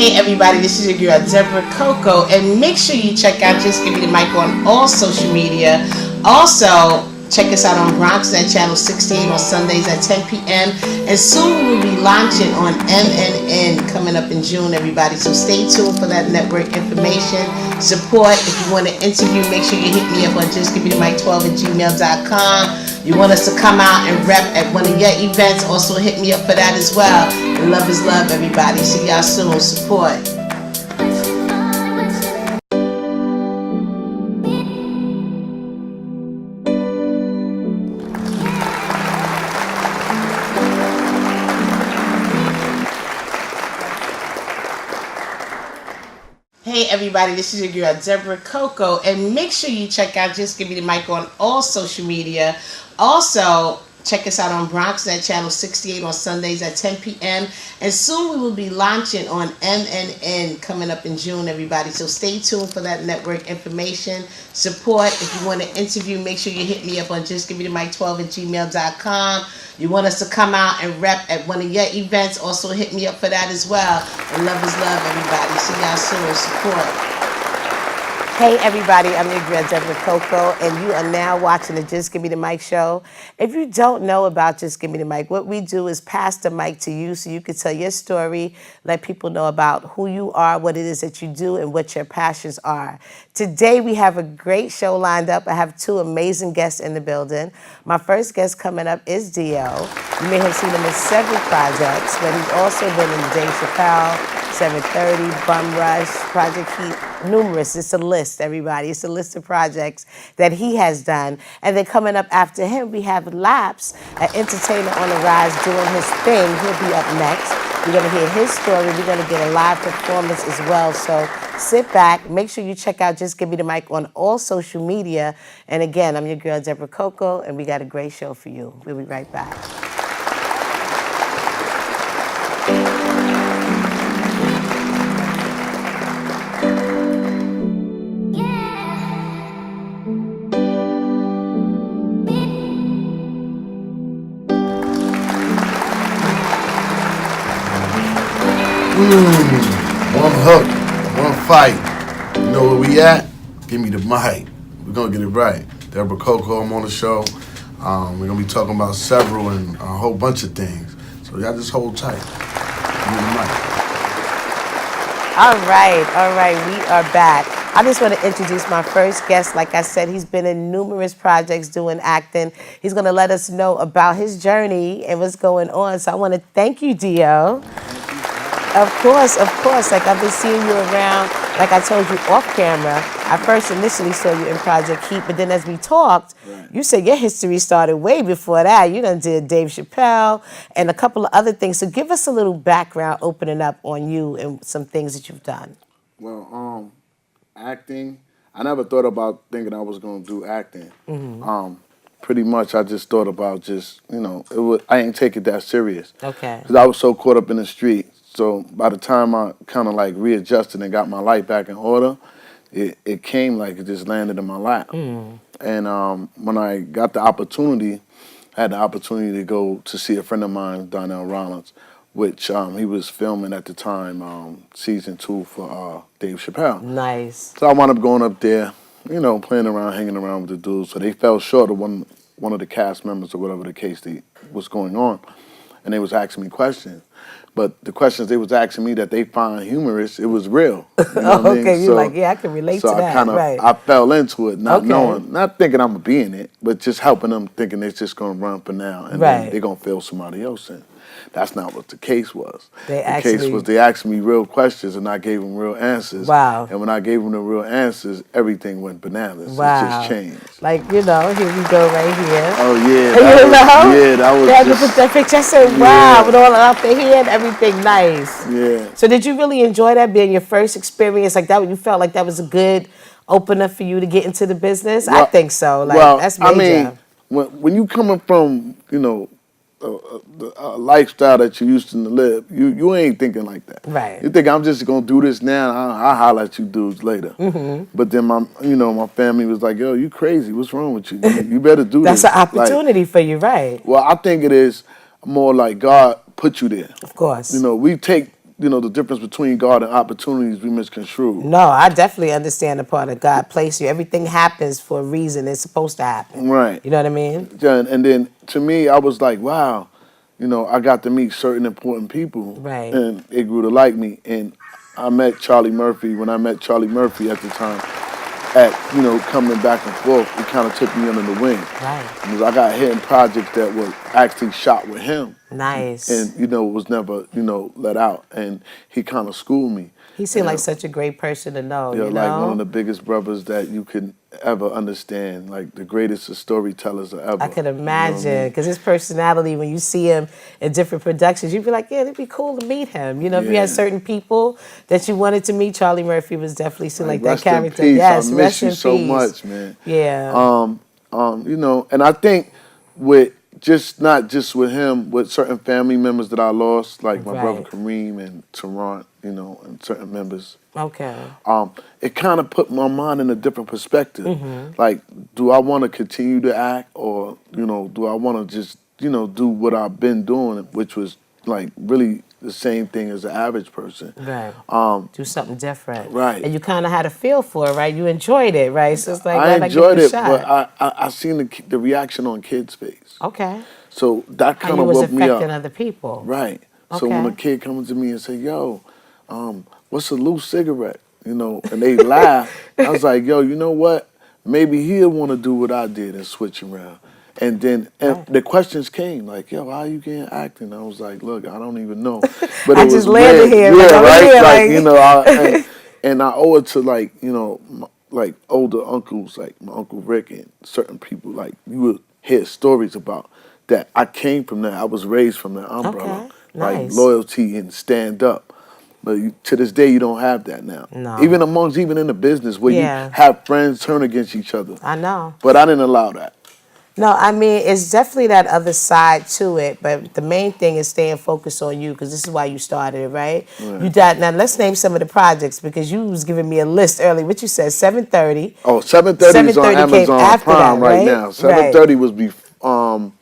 Hey everybody, this is your girl Deborah Coco, and make sure you check out Just Give Me the Mic on all social media. Also, check us out on Bronx at channel 68 on Sundays at 10 p.m. And soon we will be launching on MNN coming up in June, everybody. So stay tuned for that network information. Support. If you want to interview, make sure you hit me up on justgivemethemic12@gmail.com. You want us to come out and rep at one of your events, also hit me up for that as well. And love is love, everybody. See y'all soon. Support. Hey everybody, this is your girl Deborah Coco, and make sure you check out Just Give Me the Mic on all social media. Also, check us out on Bronx at channel 68 on Sundays at 10 p.m. And soon we will be launching on MNN coming up in June, everybody. So stay tuned for that network information. Support. If you want to interview, make sure you hit me up on justgivemethemic12@gmail.com. You want us to come out and rep at one of your events, also hit me up for that as well. And love is love, everybody. See y'all soon. Support. Hey everybody, I'm your girl Deborah Coco, and you are now watching the Just Give Me the Mic show. If you don't know about Just Give Me the Mic, what we do is pass the mic to you so you can tell your story, let people know about who you are, what it is that you do, and what your passions are. Today we have a great show lined up. I have two amazing guests in the building. My first guest coming up is Deeo. You may have seen him in several projects, but he's also been in Dave Chappelle, 730, Bum Rush, Project Heat, numerous. It's a list, everybody. It's a list of projects that he has done. And then coming up after him, we have Laps, an entertainer on the rise doing his thing. He'll be up next. We're going to hear his story. We're going to get a live performance as well. So sit back. Make sure you check out Just Give Me the Mic on all social media. And again, I'm your girl, Deborah Coco, and we got a great show for you. We'll be right back. One hook, one fight. You know where we at? Give me the mic. We're gonna get it right. Deborah Coco, I'm on the show. We're gonna be talking about several and a whole bunch of things. So y'all just hold tight. Give me the mic. All right, we are back. I just want to introduce my first guest. Like I said, he's been in numerous projects doing acting. He's going to let us know about his journey and what's going on. So I want to thank you, Deeo. Of course. Like I've been seeing you around, like I told you off camera. I first initially saw you in Project Heat, but then as we talked, you said your history started way before that. You done did Dave Chappelle and a couple of other things. So give us a little background, opening up on you and some things that you've done. Well, acting, I never thought about thinking I was gonna do acting. Pretty much I just thought about I ain't take it that serious. Okay. Because I was so caught up in the street. So by the time I kind of like readjusted and got my life back in order, it came like it just landed in my lap. And when I got the opportunity, I had the opportunity to go to see a friend of mine, Donnell Rollins, which he was filming at the time, season 2 for Dave Chappelle. Nice. So I wound up going up there, playing around, hanging around with the dudes. So they fell short of one of the cast members or whatever the case was going on. And they was asking me questions. But the questions they was asking me that they find humorous, it was real. You know what I mean? Okay, you're like, yeah, I can relate to that. I fell into it, not knowing, not thinking I'm going to be in it, but just helping them thinking they're just going to run for now. And then they're going to fill somebody else in. That's not what the case was. The case was they asked me real questions and I gave them real answers. Wow. And when I gave them the real answers, everything went bananas. Wow. It just changed. Like, here we go right here. Oh, yeah. That was just... put that picture. I said, wow, with all out the hair and everything, nice. Yeah. So did you really enjoy that being your first experience like that? You felt like that was a good opener for you to get into the business? Well, I think so. Like, that's major. I mean, when you coming from, a lifestyle that you used to live, you ain't thinking like that. Right. You think I'm just gonna do this now. I'll holler at you dudes later. But then my family was like, "Yo, you crazy? What's wrong with you? You better do That's this." That's an opportunity for you, right? Well, I think it is more like God put you there. Of course. We take the difference between God and opportunities we misconstrue. No, I definitely understand the part of God placed you. Everything happens for a reason. It's supposed to happen. Right. You know what I mean? Yeah, and then to me, I was like, wow, I got to meet certain important people, Right. and it grew to like me. And I met Charlie Murphy. When I met Charlie Murphy at the time, coming back and forth, it kind of took me under the wing. Right. Because I got hit in projects that were actually shot with him. Nice. And, was never, let out. And he kind of schooled me. He seemed like such a great person to know, you know? Like one of the biggest brothers that you can ever understand, like the greatest of storytellers ever. I could imagine, because his personality, when you see him in different productions, you'd be like, yeah, it'd be cool to meet him. If you had certain people that you wanted to meet, Charlie Murphy was definitely seemed like that character. In peace. Yes, I rest miss you in so peace. much, man. Yeah. And I think with not just with him, with certain family members that I lost, like my brother Kareem and Tarrant, and certain members. Okay. It kind of put my mind in a different perspective. Like, do I want to continue to act, or do I want to just do what I've been doing, which was like really the same thing as the average person. Right. Do something different. Right. And you kind of had a feel for it, right? You enjoyed it, right? So it's like, I enjoyed it, but I seen the reaction on kids' face. Okay. So that kind of woke me up. How you was affecting other people. Right. Okay. So when a kid comes to me and say, yo, what's a loose cigarette? And they laugh. I was like, yo, you know what? Maybe he'll want to do what I did and switch around. And then the questions came like, yo, how you getting acting? I was like, look, I don't even know. But I it was just landed here. Yeah, right? Here, and I owe it to like older uncles, like my Uncle Rick and certain people, like you would hear stories about that. I came from that. I was raised from that umbrella. Okay. Nice. Like loyalty and stand up. But to this day, you don't have that now. No. Even in the business where you have friends turn against each other. I know. But I didn't allow that. No, I mean, it's definitely that other side to it, but the main thing is staying focused on you, because this is why you started it, right? Now, let's name some of the projects, because you was giving me a list early. What you said, 7:30. Oh, 7:30 is on Amazon Prime right now. 7:30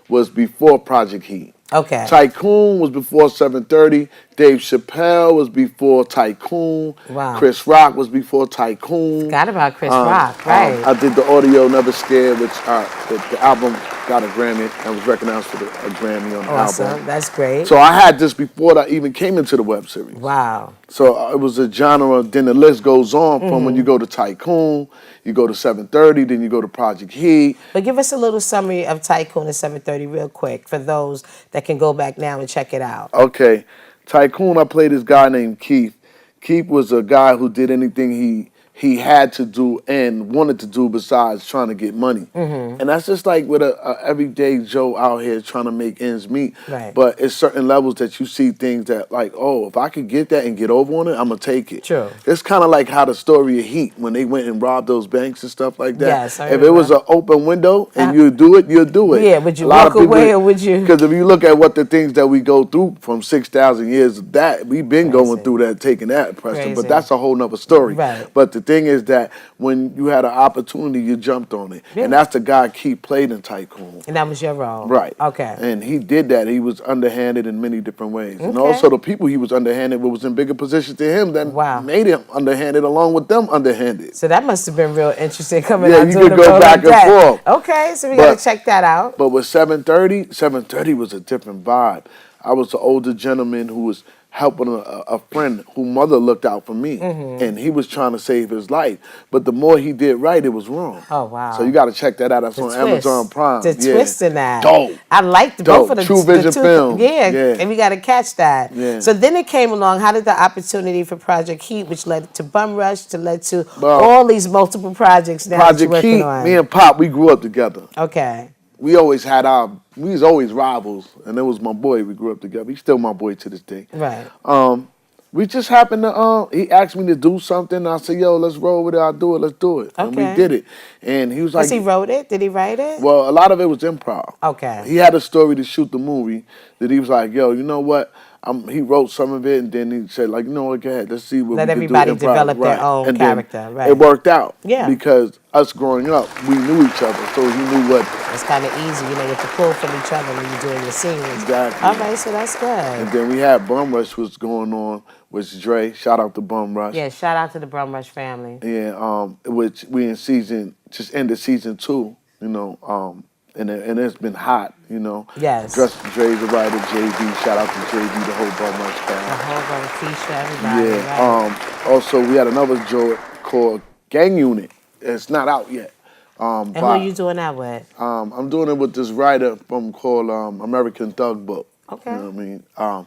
was before Project Heat. Okay. Tycoon was before 7:30. Dave Chappelle was before Tycoon. Wow. Chris Rock was before Tycoon. Forgot about Chris Rock, right. I did the audio Never Scared, which the album got a Grammy. I was recognized for a Grammy on the album. That's great. So I had this before I even came into the web series. Wow. So it was a genre, then the list goes on from when you go to Tycoon, you go to 7:30, then you go to Project Heat. But give us a little summary of Tycoon and 7:30 real quick for those that can go back now and check it out. Okay. Tycoon, I played this guy named Keith. Keith was a guy who did anything he had to do and wanted to do besides trying to get money. And that's just like with a everyday Joe out here trying to make ends meet. Right. But it's certain levels that you see things that like, oh, if I could get that and get over on it, I'm going to take it. True. It's kind of like how the story of Heat, when they went and robbed those banks and stuff like that. Yes, I if it was an open window and you do it, you'll do it. Yeah, would you walk away or would you? Because if you look at what the things that we go through from 6,000 years of that, we've been going through that, taking that, Preston. But that's a whole nother story. Right. But the thing is that when you had an opportunity, you jumped on it. Yeah. And that's the guy Keith played in Tycoon. And that was your role. Right. Okay. And he did that. He was underhanded in many different ways. And Okay. also the people he was underhanded with was in bigger positions to him that made him underhanded along with them underhanded. So that must have been real interesting coming Yeah, out you doing could a go role back like that. and forth. Okay, so we got to check that out. But with 7:30 was a different vibe. I was an older gentleman who was helping a friend whose mother looked out for me, and he was trying to save his life. But the more he did right, it was wrong. Oh, wow. So you got to check that out. That's on Amazon Prime. The twist in that. Dope. I liked both of the True Vision film. Yeah, and we got to catch that. Yeah. So then it came along. How did the opportunity for Project Heat, which led to Bum Rush, to led to all these multiple projects now that you're Project working Heat, on? me and Pop, we grew up together. Okay. We always was always rivals, and it was my boy. We grew up together. He's still my boy to this day. Right. We just happened to, he asked me to do something, and I said, yo, let's roll with it, I'll do it, let's do it. And we did it. And he was like... He wrote it? Did he write it? Well, a lot of it was improv. Okay. He had a story to shoot the movie that he was like, yo, you know what? he wrote some of it, and then he said, like, you know what, go ahead, let's see what Let we can do. everybody Improv. develop their Right. own And character. then Right. it worked out. Yeah. Because us growing up, we knew each other, so he knew what. It's kind of easy, you know, you have to pull from each other when you're doing your scenes. Exactly. All right, so that's good. And then we had Bum Rush was going on, which Dre, shout out to Bum Rush. Yeah, shout out to the Brum Rush family. Yeah, which we in just ended season 2, you know, and it's been hot, you know. Yes. Dre's the writer, JB, shout out to JB, the whole Bum Rush The family. whole bunch of Keisha, everybody. Yeah. Right. Also, we had another joint called Gang Unit. It's not out yet. And who are you doing that with? I'm doing it with this writer called American Thug Book. Okay. You know what I mean?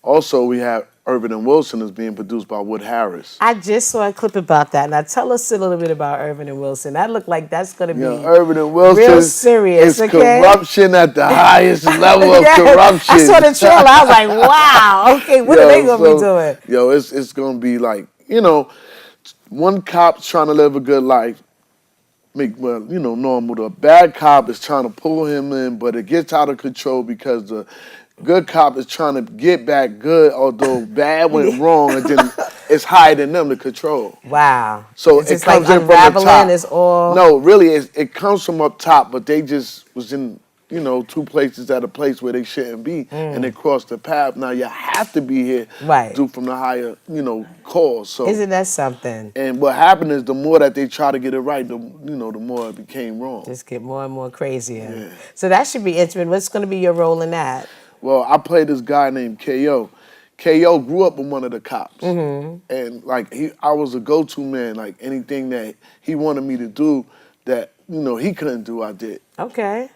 Also, we have Irvin and Wilson is being produced by Wood Harris. I just saw a clip about that. Now tell us a little bit about Irvin and Wilson. That looked like that's going to be Irvin and Wilson real serious. is corruption at the highest level of Yes, corruption. I saw the trailer. I was like, wow. Okay, what are they going to be doing? Yo, it's going to be like, you know, one cop's trying to live a good life. Normal. The bad cop is trying to pull him in, but it gets out of control because the good cop is trying to get back good, although bad went wrong, and then it's hiding them to control. Wow. So it's it just comes like in from the top. It's all... No, really, it comes from up top, but they just was in, you know, 2 places at a place where they shouldn't be, and they crossed the path. Now you have to be here, right, due from the higher, you know, cause. So isn't that something? And what happened is the more that they try to get it right, the more it became wrong. Just get more and more crazier. Yeah. So that should be interesting. What's going to be your role in that? Well, I played this guy named K.O. K.O. grew up with one of the cops, and like I was a go-to man. Like anything that he wanted me to do that he couldn't do, I did. Okay.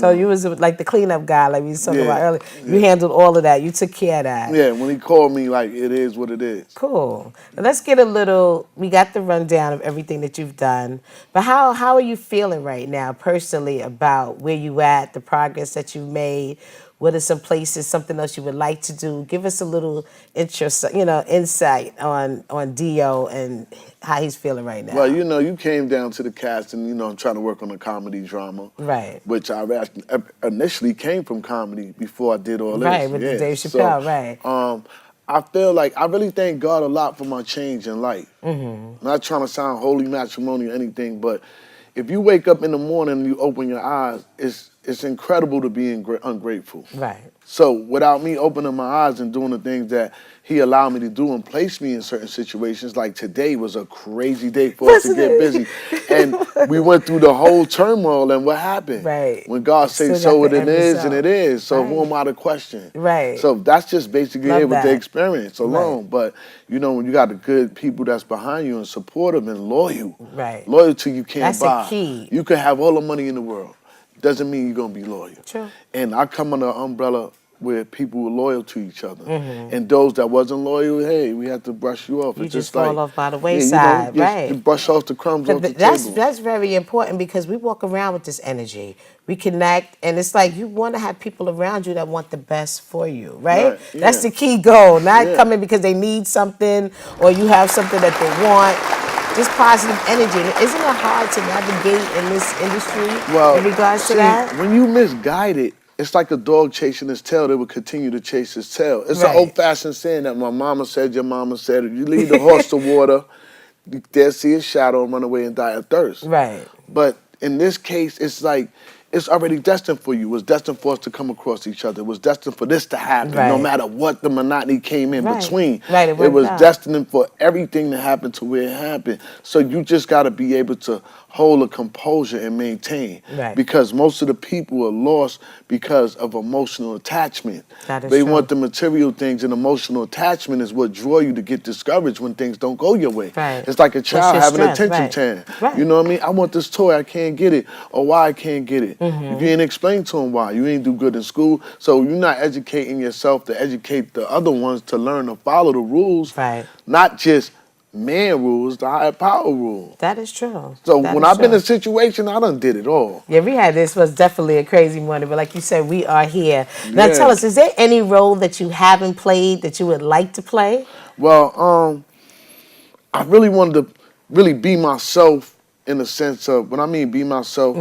So you was like the cleanup guy, like we was talking about earlier. You handled all of that. You took care of that. Yeah, when he called me, like, it is what it is. Cool. Now let's get a little, we got the rundown of everything that you've done. But how are you feeling right now, personally, about where you at, the progress that you made? What are some places, something else you would like to do? Give us a little insight on Deeo and how he's feeling right now. Well, you came down to the cast, and I'm trying to work on a comedy drama, right? Which I initially came from comedy before I did all this, right? With the Dave Chappelle, right? I feel like I really thank God a lot for my change in life. Not trying to sound holy matrimony or anything, but if you wake up in the morning and you open your eyes, it's incredible to be ungrateful. Right. So without me opening my eyes and doing the things that he allowed me to do and place me in certain situations, like today was a crazy day for us to get busy. And we went through the whole turmoil, and what happened? Right. When God says so, it is, and it is. So who am I to question? Right. So that's just basically it with the experience alone. Right. But when you got the good people that's behind you and supportive and loyal. Right. Loyalty you can't buy. That's a key. You can have all the money in the world. Doesn't mean you're going to be loyal. True. And I come under an umbrella where people were loyal to each other. And those that wasn't loyal, hey, we have to brush you off. You it's just fall like, off by the wayside, right? You brush off the crumbs off the table. That's very important because we walk around with this energy. We connect, and it's like you want to have people around you that want the best for you, right? Yeah. That's the key goal, not coming because they need something or you have something that they want. Just positive energy. Isn't it hard to navigate in this industry in regards to that? When you misguide it, it's like a dog chasing his tail that will continue to chase his tail. It's an old-fashioned saying that my mama said, your mama said, if you lead the horse to water, they'll see his shadow and run away and die of thirst. Right. But in this case, it's like, it's already destined for you. It was destined for us to come across each other. It was destined for this to happen, no matter what the monotony came in between. Right, it was destined for everything to happen to where it happened. So you just got to be able to hold a composure and maintain. Right. Because most of the people are lost because of emotional attachment. That is they true. want the material things, and emotional attachment is what draw you to get discouraged when things don't go your way. Right. It's like a child having an attention tan. Right. You know what I mean? I want this toy, I can't get it, or why I can't get it. If you ain't explain to them why, you ain't do good in school, so you're not educating yourself to educate the other ones to learn to follow the rules, not just man rules, the higher power rule. That is true. So when I've been in a situation, I done did it all. Yeah, we had this was definitely a crazy morning, but like you said, we are here. Now tell us, is there any role that you haven't played that you would like to play? Well, I really wanted to really be myself in the sense of, when I mean be myself,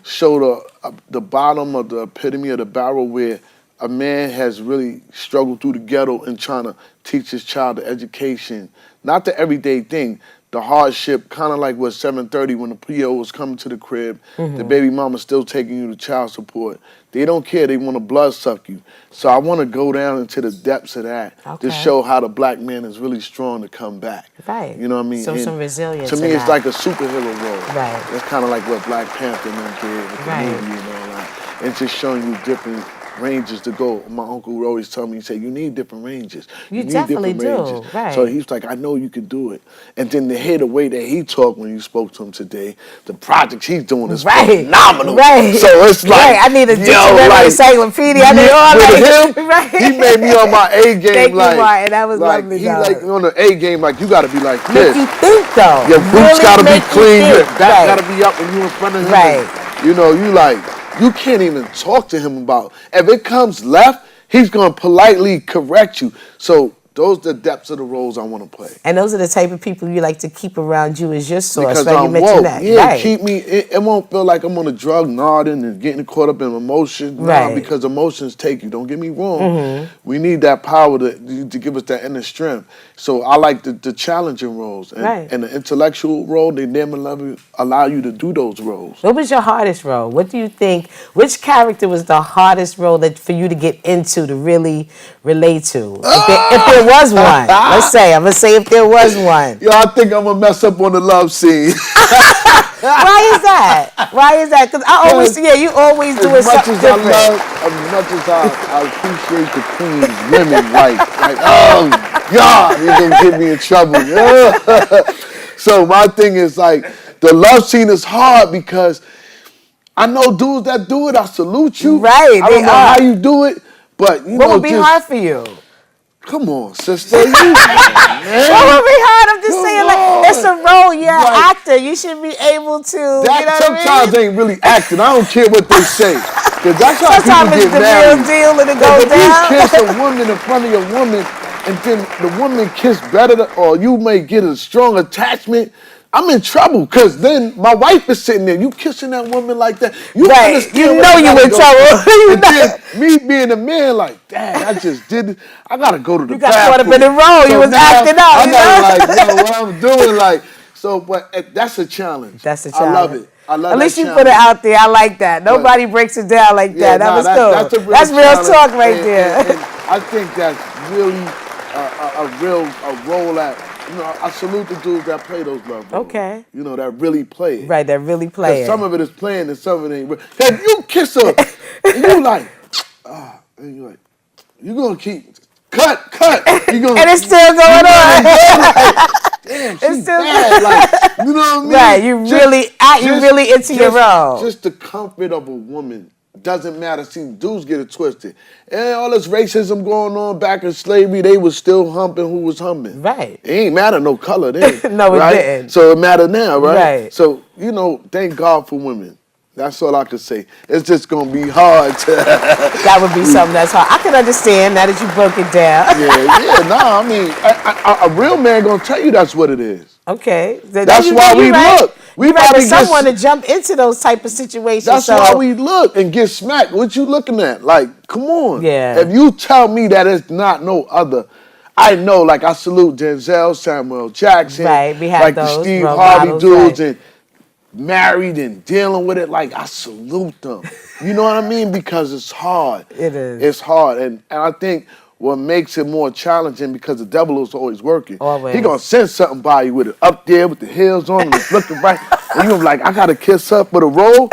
show the bottom of the epitome of the barrel where a man has really struggled through the ghetto and trying to teach his child the education, not the everyday thing, the hardship, kind of like what 7:30 when the PO was coming to the crib, the baby mama's still taking you to child support. They don't care. They want to blood suck you. So I want to go down into the depths of that to show how the black man is really strong to come back. Right. You know what I mean? So And some resilience. to me, it's like a superhero role. Right. That's kind of like what Black Panther and them did with the movie and all that. And just showing you different ranges to go. My uncle would always tell me, he said, you need different ranges. You need definitely different do, ranges. right. So he's like, I know you can do it. And then to hear the way that he talked when you spoke to him today, the projects he's doing is phenomenal. Right. So it's like, I need a dictionary, encyclopedia. I need all that. Him, he made me on my A game. Thank like, you, Martin. That was like, lovely, he though. like on the A game, like, you got to be like this. Make you think, though. Your boots Really got to be make you clean. Your think. back got to be up when you in front of him. Right. And, you know, you like, you can't even talk to him about. If it comes left, he's going to politely correct you. So those are the depths of the roles I want to play. And those are the type of people you like to keep around you as your source. Because right? I'm You mentioned woke. that. Yeah, right. keep me, it won't feel like I'm on a drug nodding and getting caught up in emotions. Right. Nah, because emotions take you. Don't get me wrong. We need that power to give us that inner strength. So I like the challenging roles. And, and the intellectual role, they never allow you to do those roles. What was your hardest role? What do you think, which character was the hardest role that for you to get into, to really relate to? If there was one. Let's say, I'm going to say if there was one. Yo, I think I'm going to mess up on the love scene. Why is that? Why is that? Because I always, you always do it something different. As much as I appreciate the queen's women, like, oh, God, you're going to get me in trouble. So my thing is, like, the love scene is hard because I know dudes that do it, I salute you. Right. I don't know how you do it, but, you know, what would be hard for you? Come on, sister. You, man. What would be hard? I'm just saying, like, it's a role. You're an actor. You should be able to. That you know sometimes what I mean? ain't really acting. I don't care what they say. Because that's how sometimes people it's get the married. real deal and it goes If you down. kiss a woman in front of your woman, and then the woman kiss better, or you may get a strong attachment, I'm in trouble. Because then my wife is sitting there. You kissing that woman like that. You understand you know you in trouble. And then me being a man, like, dang, I just did it. I got to go to the bathroom. You got caught up in the role. You was acting out. I got like, yo, what I'm doing, like. So, but that's a challenge. That's a challenge. I love it. I love At least you challenge. put it out there. I like that. Nobody breaks it down like that. That was cool. That's real talk right there. And I think that's really a role that, you know, I salute the dudes that play those love roles. Okay. You know, that really play it. Right, that really play it. Some of it is playing and some of it ain't. If you kiss her, and you like, and you like, you gonna keep, cut. You gonna, and it's still going on. Like, damn, she's bad. Like, you know what I mean? Right, you really into your role. Just the comfort of a woman doesn't matter. See, dudes get it twisted. And all this racism going on back in slavery, they was still humping who was humping. Right. It ain't matter no color then. No, it didn't. So it matter now, right? Right. So, you know, thank God for women. That's all I can say. It's just going to be hard to... That would be something that's hard. I can understand now that you broke it down. I mean, a real man going to tell you that's what it is. Okay. That's why we look. We probably someone to jump into those type of situations. That's why we look and get smacked. What you looking at? Like, come on. Yeah. If you tell me that it's not no other, I know. Like, I salute Denzel, Samuel Jackson, right? We have like those the Steve role Harvey models, dudes, right. and married and dealing with it. Like, I salute them. You know what I mean? Because it's hard. It is. It's hard, and I think what makes it more challenging because the devil is always working. Always. He gonna send something by you with it up there with the heels on and it's looking right. And you're like, I gotta kiss up for the roll.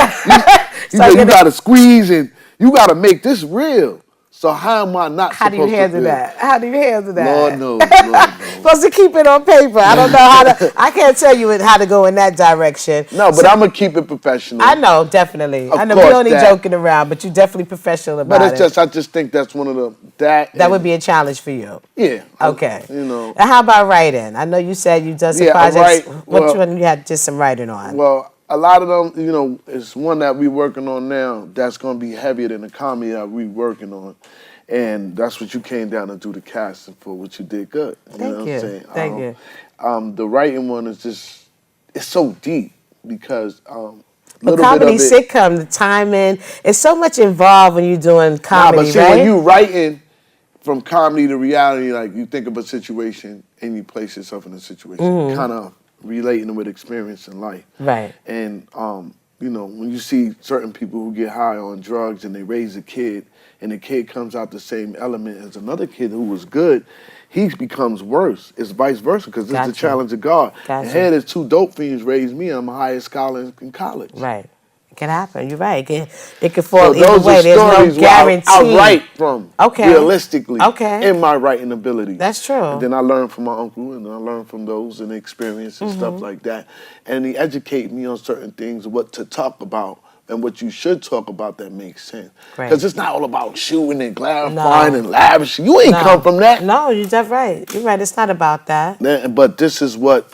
You gotta squeeze and you gotta make this real. So how am I not How do you handle that? How do you handle that? Lord knows. Lord knows. Supposed to keep it on paper. I don't know how to. I can't tell you how to go in that direction. No, but I'm gonna keep it professional. I know, definitely. I know course, we only joking around, but you're definitely professional about it. But it's just, I just think that's one of the that would be a challenge for you. Yeah. Okay. You know. And how about writing? I know you said you done some projects. Which one you had just some writing on? Well, a lot of them, you know, it's one that we're working on now that's gonna be heavier than the comedy that we're working on. And that's what you came down to do the casting for, which you did good. You know what I'm saying? Thank you. The writing one is just, it's so deep because But comedy sitcom, the timing, it's so much involved when you're doing comedy, but see, right? when you writing from comedy to reality, like you think of a situation and you place yourself in a situation, kind of relating with experience in life. Right. And you know, when you see certain people who get high on drugs and they raise a kid, and the kid comes out the same element as another kid who was good, he becomes worse. It's vice versa, because this is the challenge of God. And here there's two dope fiends raised me. I'm the highest scholar in college. Right. It can happen. You're right. It can fall so either way. There's no guarantee. I write from realistically in my writing ability. That's true. And then I learned from my uncle, and I learned from those and experience and stuff like that. And he educated me on certain things, what to talk about and what you should talk about that makes sense. Because it's not all about shooting and clarifying and lavishing. You ain't come from that. No, you're dead right. You're right. It's not about that. But this is what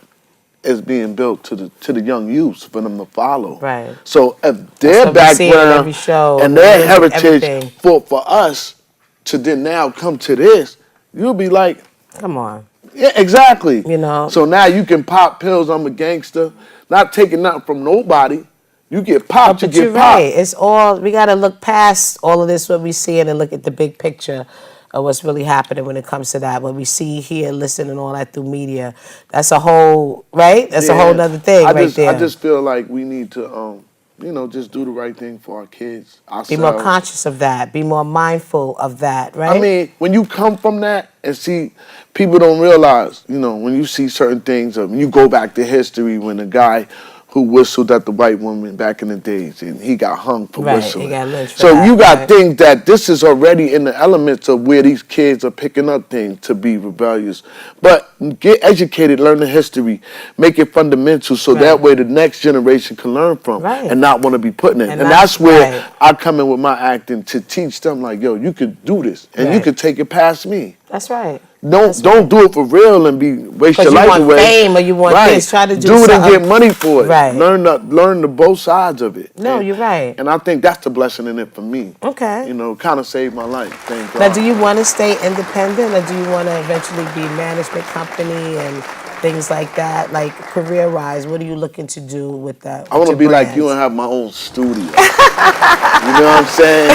is being built to the young youths for them to follow. Right. So if their background and their heritage for us to then now come to this, you'll be like, come on. Yeah, exactly. You know. So now you can pop pills. I'm a gangster, not taking nothing from nobody. You get popped, you get popped. Right. It's all, we got to look past all of this, what we see, and look at the big picture of what's really happening when it comes to that. What we see, hear, listen, and all that through media. That's a whole, right? That's a whole other thing there. I just feel like we need to, you know, just do the right thing for our kids, ourselves. Be more conscious of that. Be more mindful of that, right? I mean, when you come from that and see, people don't realize, you know, when you see certain things, you go back to history when a guy who whistled at the white woman back in the days, and he got hung for whistling. He got lynched for so that, you got things that this is already in the elements of where these kids are picking up things to be rebellious. But get educated, learn the history, make it fundamental, so that way the next generation can learn from and not want to be putting it. And that's where I come in with my acting to teach them, like, yo, you could do this, and you could take it past me. That's right. Don't do it for real and waste your life away. You want fame or you want this. Try to do it and get money for it. Right. Learn the both sides of it. No, you're right. And I think that's the blessing in it for me. Okay. You know, kind of saved my life. Thank God. Now, do you want to stay independent, or do you want to eventually be management company and things like that? Like career-wise, what are you looking to do with that? I want to be like you and have my own studio. You know what I'm saying?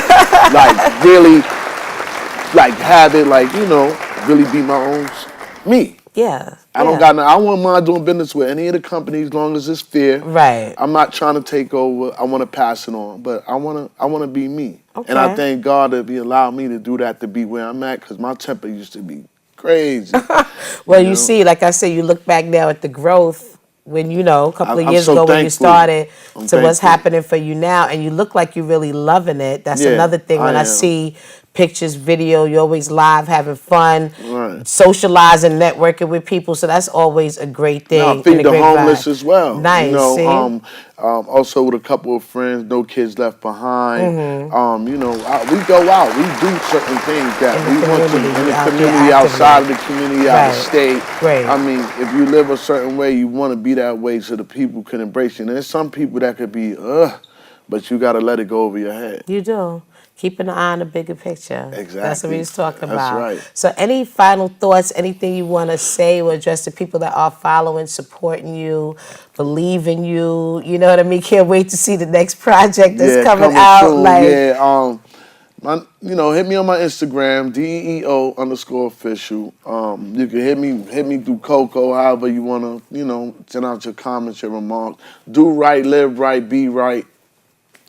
Like really, like have it like, you know, really be my own me. Yeah. I don't got no, I wouldn't mind doing business with any of the companies as long as it's fair. Right. I'm not trying to take over. I want to pass it on, but I want to be me. Okay. And I thank God that He allowed me to do that, to be where I'm at, because my temper used to be crazy. Well, you see, like I said, you look back now at the growth when, you know, a couple of years ago when you started to what's happening for you now, and you look like you're really loving it. That's another thing. When I see pictures, video, you're always live, having fun, socializing, networking with people. So that's always a great thing. Now, feed the homeless as well. Nice. You know, also with a couple of friends, No Kids Left Behind. You know, we go out, we do certain things that we want to in the community, outside of the community, out of state. I mean, if you live a certain way, you want to be that way so the people can embrace you. And there's some people that could be, but you got to let it go over your head. You do. Keeping an eye on the bigger picture. Exactly. That's what we was talking about. That's right. So any final thoughts, anything you want to say or address to people that are following, supporting you, believe in you? You know what I mean? Can't wait to see the next project that's coming out. Soon. Like, you know, hit me on my Instagram, DEO_official. You can hit me through Coco, however you want to, you know, send out your comments, your remarks. Do right, live right, be right.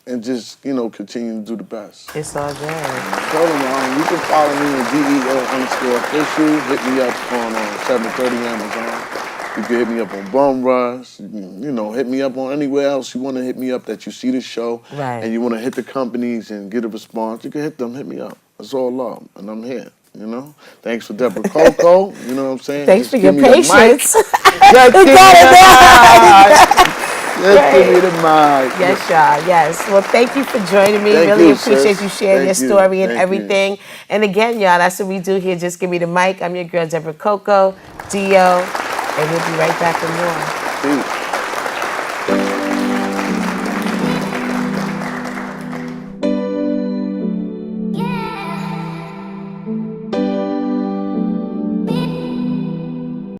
And just, you know, continue to do the best. It's all good. So, you can follow me at DEO_official. Hit me up on 730 Amazon. You can hit me up on Bum Rush. You know, hit me up on anywhere else you want to hit me up that you see the show. Right. And you want to hit the companies and get a response. You can hit them, hit me up. That's all love. And I'm here. You know? Thanks for Deborah Coco. You know what I'm saying? Thanks for your patience. Let's give me the mic. Yes, y'all. Yes. Well, thank you for joining me. Really appreciate you sharing your story and everything. And again, y'all, that's what we do here. Just give me the mic. I'm your girl, Deborah Coco, Deeo, and we'll be right back with more. Peace.